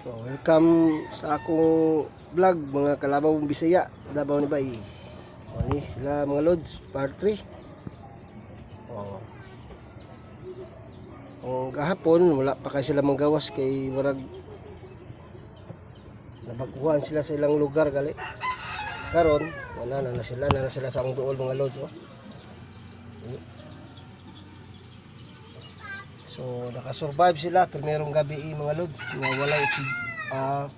So, welcome sa akong vlog mga kalabaw Bisaya, Davao ni Bay. Ni sila mga lods, part 3. Oh. Kung kahapon wala pa kay sila manggawas kay warag nabaguhan sila sa ilang lugar gali. Karon wala na sila sa akong duol mga lods oh. So nakasurvive sila pero merong gabi mga lods na wala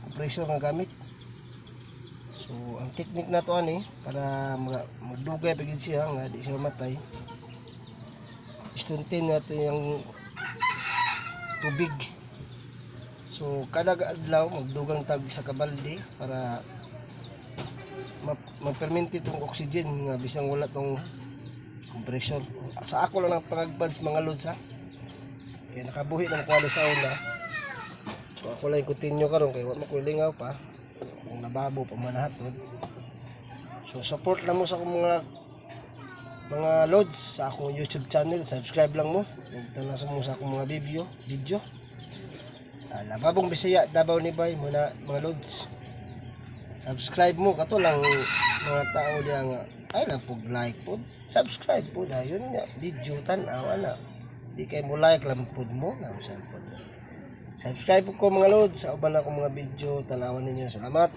compressor nga gamit. So ang technique na to ani para magdugay pagid siya nga di siya matay. Istuntin nato yung tubig. So kada adlaw magdugang tag sa kabalde para ma-fermente tong oxygen nga bisang wala tong compressor. Sa ako lang ang pang-advance mga lods ha. Kaya nakabuhi ng kwali sa una. So ako lang continue karon kay wala makulingaw pa. Kung nababo pa manahatod. So support lang mo sa akong mga lods sa akong YouTube channel. Subscribe lang mo. Tanasan mo sa akong mga video. Sa Lababong Bisaya, Davao ni Bay muna mga lods. Subscribe mo kato lang mga tao diya nga ay lang pug like po. Subscribe po dayon nga video tan-aw ana. Di kay mo like lang pud mo na usan pud. Subscribe ko mga lods sa uban ako mga video tanawan ninyo. Salamat.